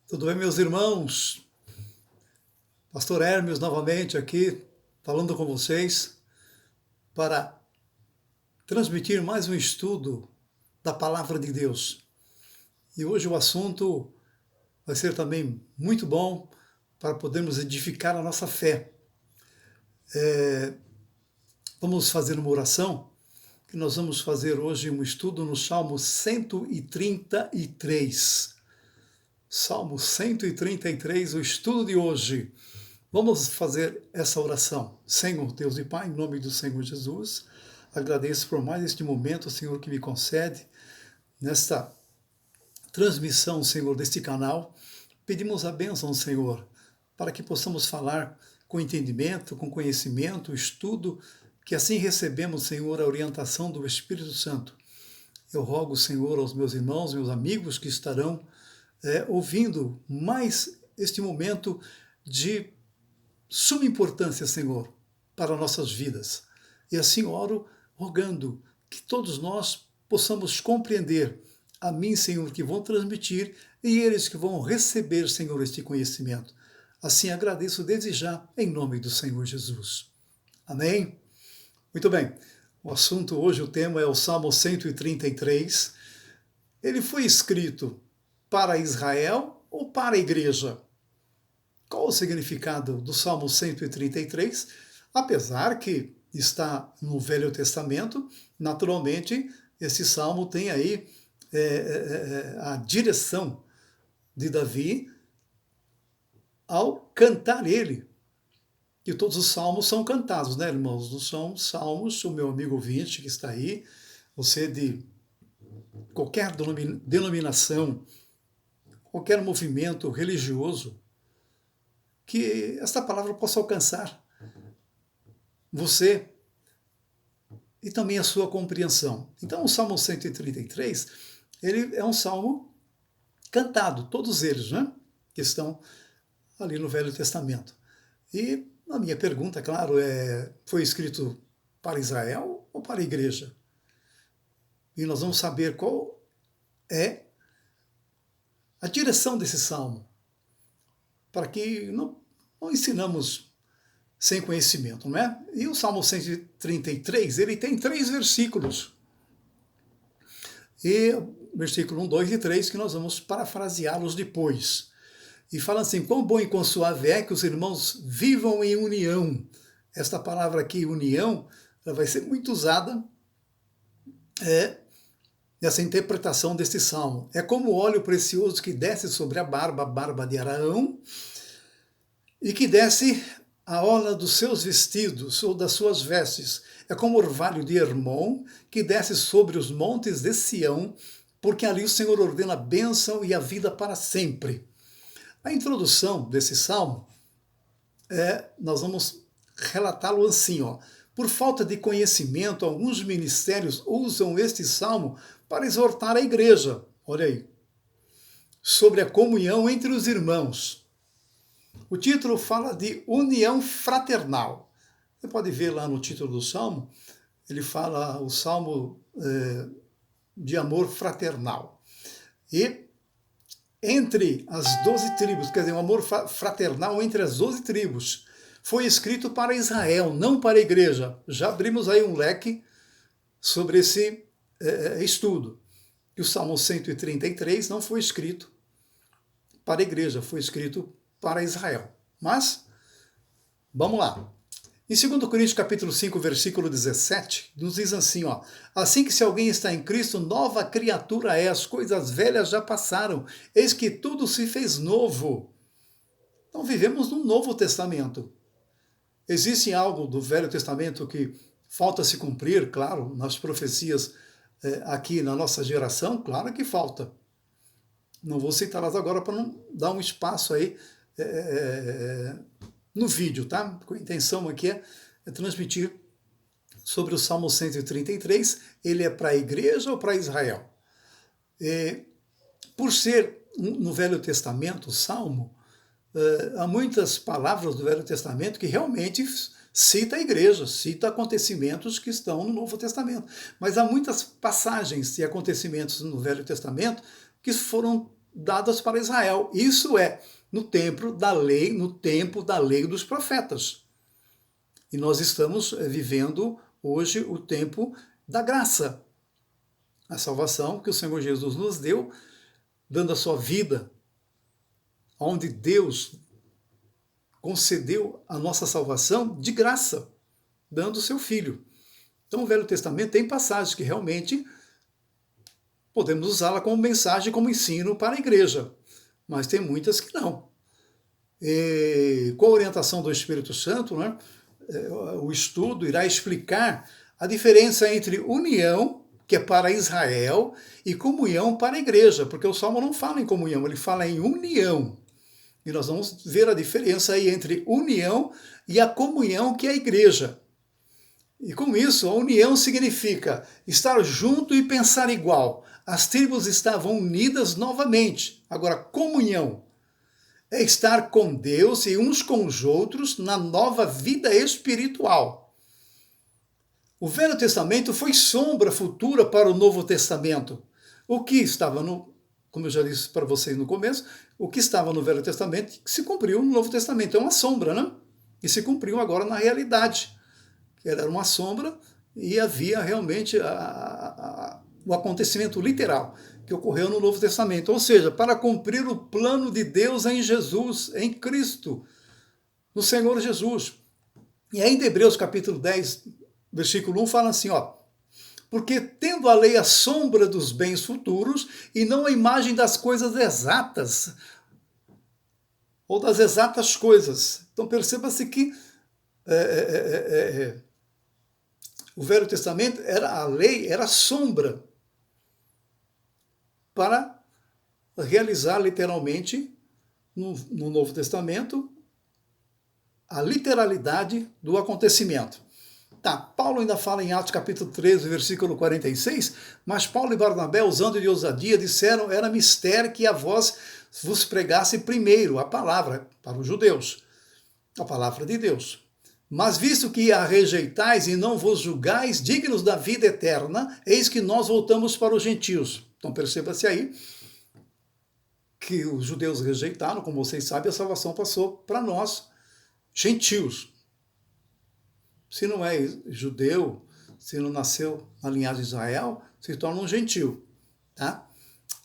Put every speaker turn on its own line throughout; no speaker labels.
Tudo bem, meus irmãos? Pastor Hermes novamente aqui, falando com vocês para transmitir mais um estudo da Palavra de Deus. E hoje o assunto vai ser também muito bom para podermos edificar a nossa fé. Vamos fazer uma oração, que nós vamos fazer hoje um estudo no Salmo 133. Salmo 133, o estudo de hoje. Vamos fazer essa oração. Senhor, Deus e Pai, em nome do Senhor Jesus, agradeço por mais este momento, Senhor, que me concede nesta transmissão, Senhor, deste canal. Pedimos a bênção, Senhor, para que possamos falar com entendimento, com conhecimento, estudo, que assim recebemos, Senhor, a orientação do Espírito Santo. Eu rogo, Senhor, aos meus irmãos, meus amigos que estarão ouvindo mais este momento de suma importância, Senhor, para nossas vidas. E assim oro, rogando que todos nós possamos compreender a mim, Senhor, que vão transmitir e eles que vão receber, Senhor, este conhecimento. Assim agradeço desde já, em nome do Senhor Jesus. Amém? Muito bem. O assunto hoje, o tema é o Salmo 133. Ele foi escrito para Israel ou para a igreja? Qual o significado do Salmo 133? Apesar que está no Velho Testamento, naturalmente, esse salmo tem aí a direção de Davi ao cantar ele. E todos os salmos são cantados, né, irmãos? Não são salmos, o meu amigo ouvinte que está aí, você de qualquer denominação, qualquer movimento religioso, que esta palavra possa alcançar você e também a sua compreensão. Então, o Salmo 133, ele é um salmo cantado, todos eles, né? Que estão ali no Velho Testamento. E a minha pergunta, claro, foi escrito para Israel ou para a igreja? E nós vamos saber qual é a direção desse salmo, para que não ensinamos sem conhecimento, não é? E o Salmo 133, ele tem 3 versículos. E versículo 1, 2 e 3, que nós vamos parafraseá-los depois. E fala assim: quão bom e quão suave é que os irmãos vivam em união. Esta palavra aqui, união, ela vai ser muito usada nessa interpretação deste salmo. É como o óleo precioso que desce sobre a barba de Araão, e que desce a orla dos seus vestidos ou das suas vestes. É como o orvalho de Hermon, que desce sobre os montes de Sião, porque ali o Senhor ordena a bênção e a vida para sempre. A introdução desse salmo, nós vamos relatá-lo assim, ó. Por falta de conhecimento, alguns ministérios usam este salmo para exortar a igreja, olha aí, sobre a comunhão entre os irmãos. O título fala de união fraternal. Você pode ver lá no título do salmo, ele fala o salmo de amor fraternal. E entre as 12 tribos, quer dizer, um amor fraternal entre as 12 tribos, foi escrito para Israel, não para a igreja. Já abrimos aí um leque sobre esse estudo. E o Salmo 133 não foi escrito para a igreja, foi escrito para Israel. Mas, vamos lá. Em 2 Coríntios capítulo 5, versículo 17, nos diz assim, ó: assim que se alguém está em Cristo, nova criatura é, as coisas velhas já passaram, eis que tudo se fez novo. Então vivemos no Novo Testamento. Existe algo do Velho Testamento que falta se cumprir, claro, nas profecias aqui na nossa geração? Claro que falta. Não vou citá-las agora para não dar um espaço aí no vídeo, tá? A intenção aqui é transmitir sobre o Salmo 133, ele é para a igreja ou para Israel? Por ser no Velho Testamento, o Salmo, há muitas palavras do Velho Testamento que realmente cita a igreja, cita acontecimentos que estão no Novo Testamento. Mas há muitas passagens e acontecimentos no Velho Testamento que foram dadas para Israel. Isso é no tempo da lei dos profetas. E nós estamos vivendo hoje o tempo da graça. A salvação que o Senhor Jesus nos deu, dando a sua vida, onde Deus concedeu a nossa salvação de graça, dando o seu Filho. Então o Velho Testamento tem passagens que realmente podemos usá-la como mensagem, como ensino para a igreja, mas tem muitas que não. E, com a orientação do Espírito Santo, né, o estudo irá explicar a diferença entre união, que é para Israel, e comunhão para a igreja, porque o Salmo não fala em comunhão, ele fala em união. E nós vamos ver a diferença aí entre união e a comunhão, que é a igreja. E com isso, a união significa estar junto e pensar igual. As tribos estavam unidas novamente. Agora, comunhão é estar com Deus e uns com os outros na nova vida espiritual. O Velho Testamento foi sombra futura para o Novo Testamento. O que estava como eu já disse para vocês no começo, o que estava no Velho Testamento se cumpriu no Novo Testamento. É uma sombra, né? E se cumpriu agora na realidade. Era uma sombra e havia realmente o acontecimento literal que ocorreu no Novo Testamento. Ou seja, para cumprir o plano de Deus em Jesus, em Cristo, no Senhor Jesus. E ainda em Hebreus capítulo 10, versículo 1, fala assim, ó, porque tendo a lei a sombra dos bens futuros e não a imagem das coisas exatas, ou das exatas coisas. Então perceba-se que o Velho Testamento, a lei era sombra para realizar literalmente no Novo Testamento a literalidade do acontecimento. Tá, Paulo ainda fala em Atos capítulo 13, versículo 46, mas Paulo e Barnabé, usando de ousadia, disseram, era mistério que a vós vos pregasse primeiro a palavra para os judeus, a palavra de Deus. Mas visto que a rejeitais e não vos julgais dignos da vida eterna, eis que nós voltamos para os gentios. Então perceba-se aí que os judeus rejeitaram, como vocês sabem, a salvação passou para nós, gentios. Se não é judeu, se não nasceu na linhagem de Israel, se torna um gentio. Tá?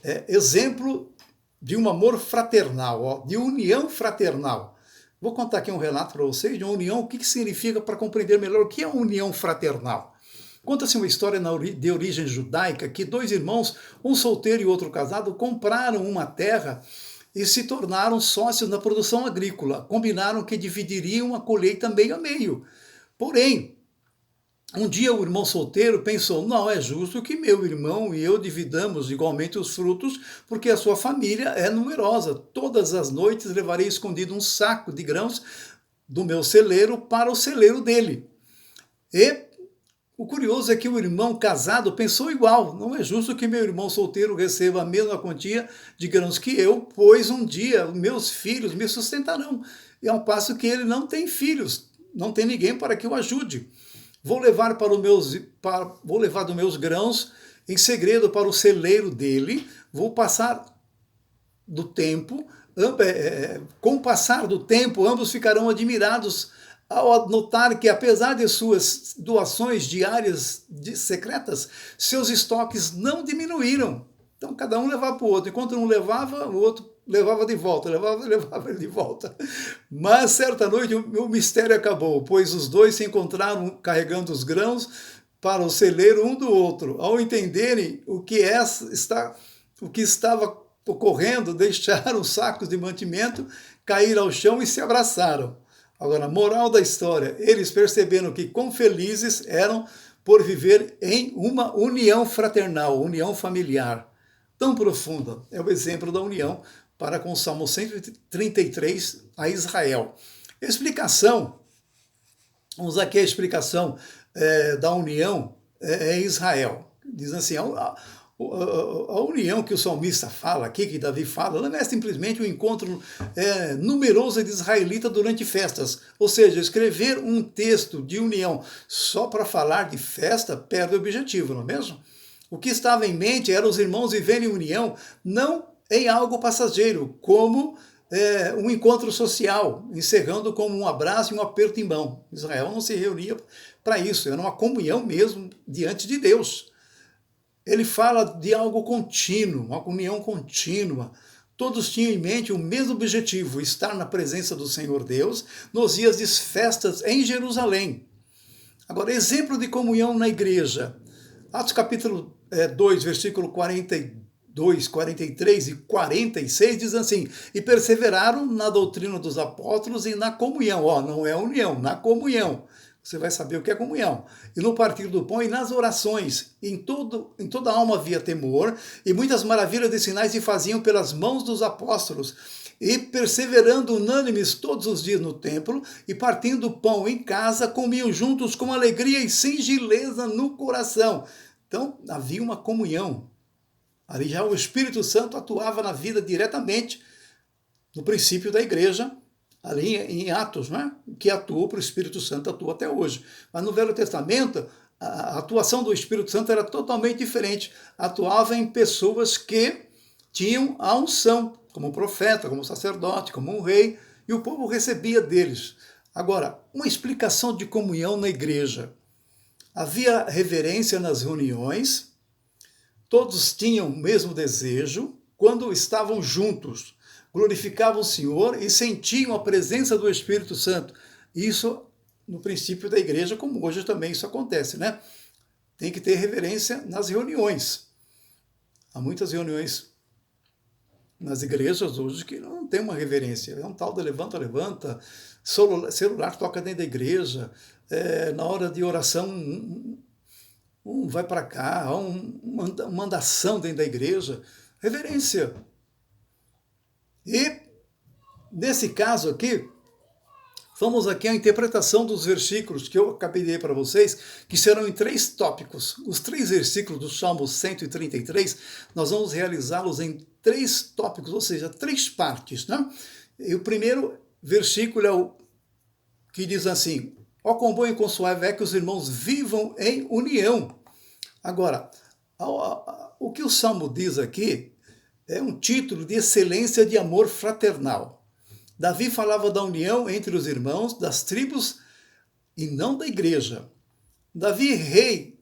É exemplo de um amor fraternal, ó, de união fraternal. Vou contar aqui um relato para vocês de uma união, o que significa para compreender melhor o que é uma união fraternal. Conta-se uma história de origem judaica que dois irmãos, um solteiro e outro casado, compraram uma terra e se tornaram sócios na produção agrícola. Combinaram que dividiriam a colheita meio a meio. Porém, um dia o irmão solteiro pensou, não é justo que meu irmão e eu dividamos igualmente os frutos, porque a sua família é numerosa. Todas as noites levarei escondido um saco de grãos do meu celeiro para o celeiro dele. E o curioso é que o irmão casado pensou igual, não é justo que meu irmão solteiro receba a mesma quantia de grãos que eu, pois um dia meus filhos me sustentarão. E ao passo que ele não tem filhos, não tem ninguém para que o ajude. Vou levar dos meus grãos em segredo para o celeiro dele, vou passar do tempo, com o passar do tempo, ambos ficarão admirados ao notar que, apesar de suas doações diárias secretas, seus estoques não diminuíram. Então, cada um levava para o outro. Enquanto um levava, o outro levava de volta, levava ele de volta. Mas, certa noite, o mistério acabou, pois os dois se encontraram carregando os grãos para o celeiro um do outro. Ao entenderem o que estava ocorrendo, deixaram os sacos de mantimento cair ao chão e se abraçaram. Agora, moral da história, eles perceberam que quão felizes eram por viver em uma união fraternal, união familiar tão profunda. É o exemplo da união para com o Salmo 133 a Israel. Explicação, vamos usar aqui a explicação da união em Israel. Diz assim, a união que o salmista fala aqui, que Davi fala, não é simplesmente um encontro numeroso de israelitas durante festas. Ou seja, escrever um texto de união só para falar de festa perde o objetivo, não é mesmo? O que estava em mente era os irmãos viverem em união, não em algo passageiro, como um encontro social, encerrando como um abraço e um aperto em mão. Israel não se reunia para isso, era uma comunhão mesmo diante de Deus. Ele fala de algo contínuo, uma comunhão contínua. Todos tinham em mente o mesmo objetivo, estar na presença do Senhor Deus nos dias de festas em Jerusalém. Agora, exemplo de comunhão na igreja. Atos capítulo 2, versículo 42, 43 e 46 diz assim: e perseveraram na doutrina dos apóstolos e na comunhão. Não é união, na comunhão. Você vai saber o que é comunhão. E no partir do pão e nas orações. Em toda a alma havia temor, e muitas maravilhas e sinais se faziam pelas mãos dos apóstolos. E perseverando unânimes todos os dias no templo, e partindo pão em casa, comiam juntos com alegria e singeleza no coração. Então, havia uma comunhão. Ali já o Espírito Santo atuava na vida diretamente, no princípio da igreja, ali em Atos, né? Que atua para o Espírito Santo, atua até hoje. Mas no Velho Testamento, a atuação do Espírito Santo era totalmente diferente. Atuava em pessoas que tinham a unção, como um profeta, como um sacerdote, como um rei, e o povo recebia deles. Agora, uma explicação de comunhão na igreja. Havia reverência nas reuniões, todos tinham o mesmo desejo quando estavam juntos, glorificavam o Senhor e sentiam a presença do Espírito Santo. Isso no princípio da igreja, como hoje também isso acontece, né? Tem que ter reverência nas reuniões. Há muitas reuniões nas igrejas hoje que não tem uma reverência. É um tal de levanta, levanta, celular toca dentro da igreja, na hora de oração um vai para cá, há uma andação dentro da igreja. Reverência. E, nesse caso aqui, vamos aqui à interpretação dos versículos que eu acabei de ler para vocês, que serão em 3 tópicos. Os 3 versículos do Salmo 133, nós vamos realizá-los em 3 tópicos, ou seja, 3 partes, né? E o primeiro versículo é o que diz assim: ó quão bom e quão suave é que os irmãos vivam em união. Agora, o que o Salmo diz aqui é um título de excelência de amor fraternal. Davi falava da união entre os irmãos, das tribos e não da igreja. Davi, rei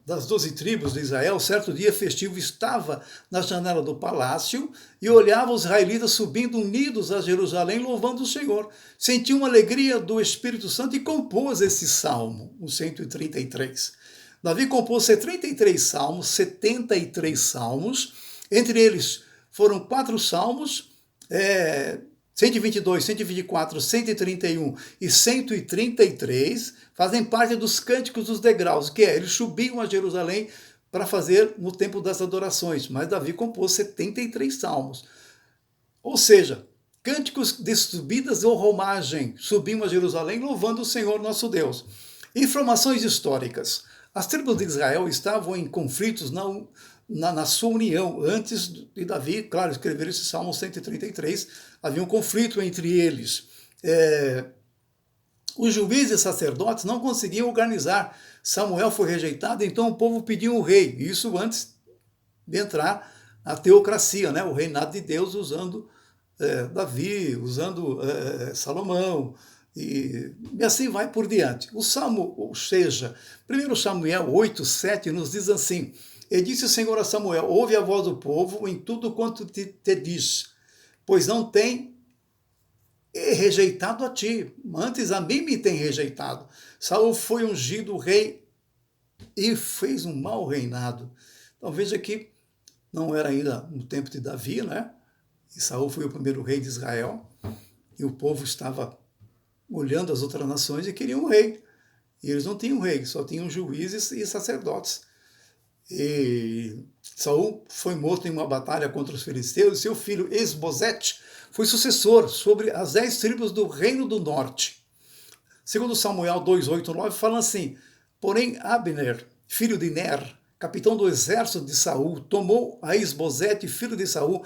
das 12 tribos de Israel, certo dia festivo, estava na janela do palácio e olhava os israelitas subindo unidos a Jerusalém, louvando o Senhor. Sentiu uma alegria do Espírito Santo e compôs esse salmo, o 133. Davi compôs 73 salmos, 73 salmos. Entre eles foram 4 salmos, 122, 124, 131 e 133, fazem parte dos cânticos dos degraus, que eles subiam a Jerusalém para fazer no tempo das adorações. Mas Davi compôs 73 salmos. Ou seja, cânticos de subidas ou romagem, subiam a Jerusalém louvando o Senhor nosso Deus. Informações históricas. As tribos de Israel estavam em conflitos na sua união. Antes de Davi, claro, escrever esse Salmo 133, havia um conflito entre eles. Os juízes e sacerdotes não conseguiam organizar. Samuel foi rejeitado, então o povo pediu um rei. Isso antes de entrar a teocracia, né? O reinado de Deus, usando Davi, usando Salomão, e assim vai por diante. O Salmo, ou seja, 1 Samuel 8, 7 nos diz assim: e disse o Senhor a Samuel: ouve a voz do povo em tudo quanto te diz, pois não tem rejeitado a ti, antes a mim me tem rejeitado. Saul foi ungido rei e fez um mau reinado. Então veja que não era ainda no tempo de Davi, né? E Saul foi o primeiro rei de Israel, e o povo estava olhando as outras nações e queriam um rei. E eles não tinham rei, só tinham juízes e sacerdotes. E Saul foi morto em uma batalha contra os filisteus, e seu filho Esbozete foi sucessor sobre as 10 tribos do reino do norte. Segundo Samuel 2, 8, 9, fala assim: porém Abner, filho de Ner, capitão do exército de Saul, tomou a Esbozete, filho de Saul,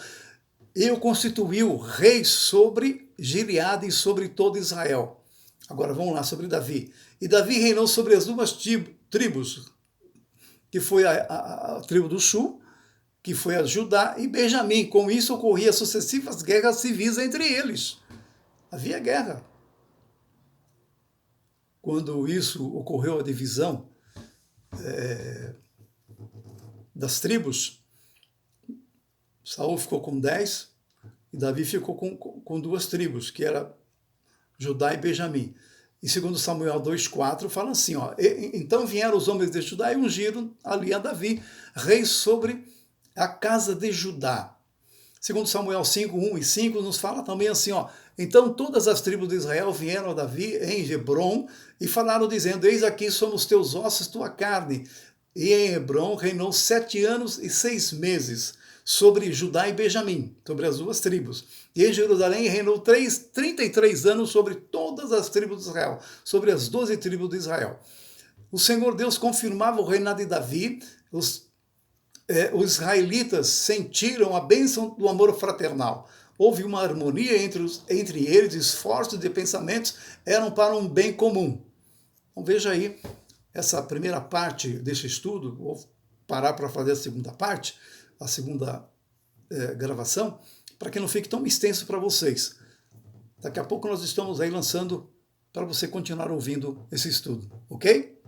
e o constituiu rei sobre Gileade e sobre todo Israel. Agora vamos lá sobre Davi. E Davi reinou sobre as 2 tribos, que foi a tribo do sul que foi a Judá e Benjamim. Com isso ocorriam sucessivas guerras civis entre eles. Havia guerra. Quando isso ocorreu, a divisão das tribos, Saul ficou com 10 e Davi ficou com 2 tribos, que era Judá e Benjamim. E segundo Samuel 2,4 fala assim, ó, então vieram os homens de Judá e ungiram ali a Davi, rei sobre a casa de Judá. Segundo Samuel 5:1 e 5 nos fala também assim, ó, então todas as tribos de Israel vieram a Davi em Hebrom e falaram dizendo, eis aqui somos teus ossos, tua carne. E em Hebrom reinou 7 anos e 6 meses sobre Judá e Benjamim, sobre as 2 tribos. E em Jerusalém reinou 33 anos sobre todas as tribos de Israel, sobre as 12 tribos de Israel. O Senhor Deus confirmava o reinado de Davi, os israelitas sentiram a bênção do amor fraternal. Houve uma harmonia entre eles, esforços de pensamentos eram para um bem comum. Então veja aí, essa primeira parte desse estudo, vou parar para fazer a segunda parte, a segunda gravação, para que não fique tão extenso para vocês. Daqui a pouco nós estamos aí lançando para você continuar ouvindo esse estudo, ok?